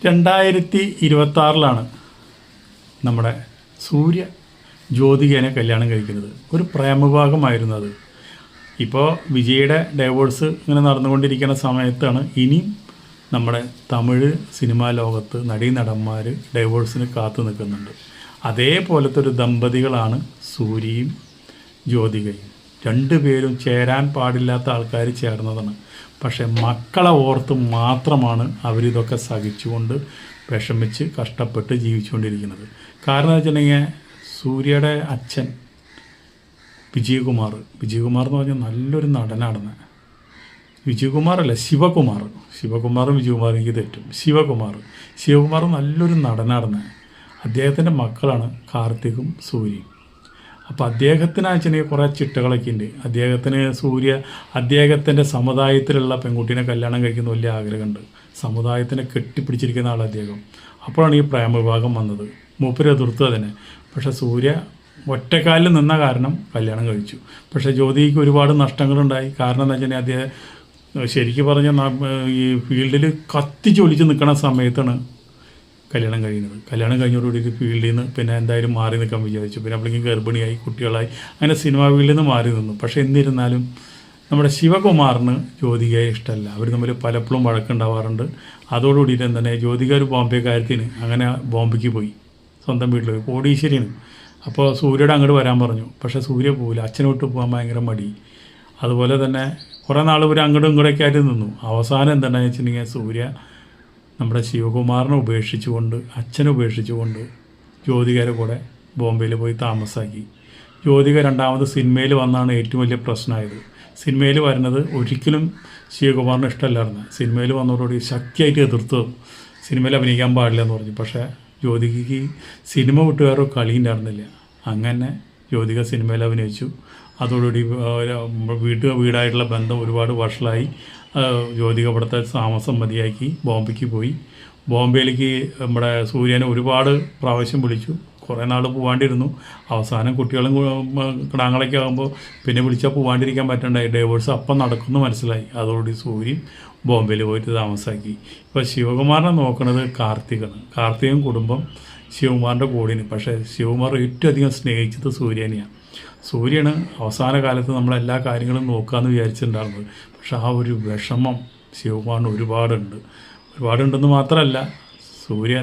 2026 നമ്മുടെ സൂര്യ ജ്യോതികേനെ കല്യാണം കഴിക്കുന്നത്. ഒരു പ്രേമവിവാഹമായിരുന്നു അത്. ഇപ്പോൾ വിജയുടെ ഡൈവോഴ്സ് ഇങ്ങനെ നടന്നുകൊണ്ടിരിക്കുന്ന സമയത്താണ് ഇനിയും നമ്മുടെ തമിഴ് സിനിമാ ലോകത്ത് നടീനടന്മാർ ഡൈവോഴ്സിന് കാത്തു നിൽക്കുന്നുണ്ട്. അതേപോലത്തെ ഒരു ദമ്പതികളാണ് സൂര്യയും ജ്യോതികയും. രണ്ടുപേരും ചേരാൻ പാടില്ലാത്ത ആൾക്കാർ ചേർന്നതാണ്. പക്ഷേ മക്കളെ ഓർത്ത് മാത്രമാണ് അവരിതൊക്കെ സഹിച്ചുകൊണ്ട് വിഷമിച്ച് കഷ്ടപ്പെട്ട് ജീവിച്ചുകൊണ്ടിരിക്കുന്നത്. കാരണം എന്ന് വെച്ചിട്ടുണ്ടെങ്കിൽ സൂര്യയുടെ അച്ഛൻ വിജയകുമാർ എന്ന് പറഞ്ഞാൽ നല്ലൊരു നടനാണ്. വിജയകുമാറല്ല, ശിവകുമാറും വിജയകുമാറും എനിക്ക് തെറ്റും. ശിവകുമാർ നല്ലൊരു നടനാണ്. അദ്ദേഹത്തിൻ്റെ മക്കളാണ് കാർത്തികും സൂര്യയും. അപ്പോൾ അദ്ദേഹത്തിന് വെച്ചിട്ടുണ്ടെങ്കിൽ കുറേ ചിട്ടകളൊക്കെ ഉണ്ട്. അദ്ദേഹത്തിൻ്റെ സമുദായത്തിലുള്ള പെൺകുട്ടീനെ കല്യാണം കഴിക്കുന്ന വലിയ ആഗ്രഹമുണ്ട്. സമുദായത്തിനെ കെട്ടിപ്പിടിച്ചിരിക്കുന്ന ആൾ അദ്ദേഹം. അപ്പോഴാണ് ഈ പ്രേമവിവാഹം വന്നത്. മൂപ്പര് എതിർത്തു അതിനെ. പക്ഷേ സൂര്യ ഒറ്റക്കാലിൽ നിന്ന കാരണം കല്യാണം കഴിച്ചു. പക്ഷേ ജ്യോതിക്ക് ഒരുപാട് നഷ്ടങ്ങളുണ്ടായി. കാരണം എന്താ വെച്ചിട്ടുണ്ടെങ്കിൽ അദ്ദേഹം ശരിക്കും പറഞ്ഞാൽ ഈ ഫീൽഡിൽ കത്തിച്ചൊലിച്ച് നിൽക്കുന്ന സമയത്താണ് കല്യാണം കഴിയുന്നത്. കല്യാണം കഴിഞ്ഞോടുകൂടി ഫീൽഡിൽ നിന്ന് പിന്നെ എന്തായാലും മാറി നിൽക്കാൻ വിചാരിച്ചു. പിന്നെ അപ്പോഴേക്കും ഗർഭിണിയായി, കുട്ടികളായി, അങ്ങനെ സിനിമാ ഫീൽഡിൽ നിന്ന് മാറി നിന്നു. പക്ഷേ എന്നിരുന്നാലും നമ്മുടെ ശിവകുമാറിന് ജ്യോതികയെ ഇഷ്ടമല്ല. അവർ തമ്മിൽ പലപ്പോഴും വഴക്കുണ്ടാവാറുണ്ട്. അതോടുകൂടിയിട്ട് തന്നെ ജ്യോതിക ഒരു ബോംബെക്കാരത്തിന് അങ്ങനെ ബോംബെക്ക് പോയി, സ്വന്തം വീട്ടിൽ പോയി. കോടീശ്വരിയാണ്. അപ്പോൾ സൂര്യയുടെ അങ്ങോട്ട് വരാൻ പറഞ്ഞു. പക്ഷേ സൂര്യ പോവില്ല. അച്ഛനെ വിട്ട് പോകാൻ ഭയങ്കര മടി. അതുപോലെ തന്നെ കുറേ നാൾ ഇവർ അങ്ങോട്ടും ഇങ്ങോട്ടൊക്കെ ആയിട്ട് നിന്നു. അവസാനം എന്താണെന്ന് വെച്ചിട്ടുണ്ടെങ്കിൽ സൂര്യ നമ്മുടെ ശിവകുമാറിനെ ഉപേക്ഷിച്ചുകൊണ്ട്, അച്ഛനെ ഉപേക്ഷിച്ചുകൊണ്ട് ജ്യോതികയുടെ കൂടെ ബോംബെയിൽ പോയി താമസാക്കി. ജ്യോതിക രണ്ടാമത് സിനിമയിൽ വന്നാണ് ഏറ്റവും വലിയ പ്രശ്നമായത്. സിനിമയിൽ വരുന്നത് ഒരിക്കലും ശിവകുമാറിന് ഇഷ്ടമല്ലായിരുന്നു. സിനിമയിൽ വന്നതോടുകൂടി ശക്തിയായിട്ട് എതിർത്തു. സിനിമയിൽ അഭിനയിക്കാൻ പാടില്ല എന്ന് പറഞ്ഞു. പക്ഷേ ജ്യോതികയ്ക്ക് സിനിമ വിട്ട് വേറെ കളിയുണ്ടായിരുന്നില്ല. അങ്ങനെ ജ്യോതിക സിനിമയിൽ അഭിനയിച്ചു. അതോടുകൂടി വീടായിട്ടുള്ള ബന്ധം ഒരുപാട് വഷളായി. ജ്യോതിക ഇവിടുത്തെ താമസം മതിയാക്കി ബോംബെക്ക് പോയി. ബോംബെയിലേക്ക് നമ്മുടെ സൂര്യനെ ഒരുപാട് പ്രാവശ്യം വിളിച്ചു. കുറേ നാൾ പോകാണ്ടിരുന്നു. അവസാനം കുട്ടികളും കിടാങ്ങളൊക്കെ ആകുമ്പോൾ പിന്നെ വിളിച്ചാൽ പോകാണ്ടിരിക്കാൻ പറ്റണ്ടായി. ഡൈവോഴ്സ് അപ്പം നടക്കുമെന്ന് മനസ്സിലായി. അതോടുകൂടി സൂര്യൻ ബോംബെയിൽ പോയിട്ട് താമസാക്കി. ഇപ്പോൾ ശിവകുമാറിനെ നോക്കുന്നത് കാർത്തികും കുടുംബം ശിവകുമാറിൻ്റെ കൂടെയാണ്. പക്ഷേ ശിവകുമാർ ഏറ്റവും അധികം സ്നേഹിച്ചത് സൂര്യനെയാണ്. സൂര്യന് അവസാന കാലത്ത് നമ്മളെല്ലാ കാര്യങ്ങളും നോക്കാമെന്ന് വിചാരിച്ചിട്ടുണ്ടായിരുന്നത്. പക്ഷെ ആ ഒരു വിഷമം ശിവകുമാറിന് ഒരുപാടുണ്ടെന്ന് മാത്രമല്ല സൂര്യൻ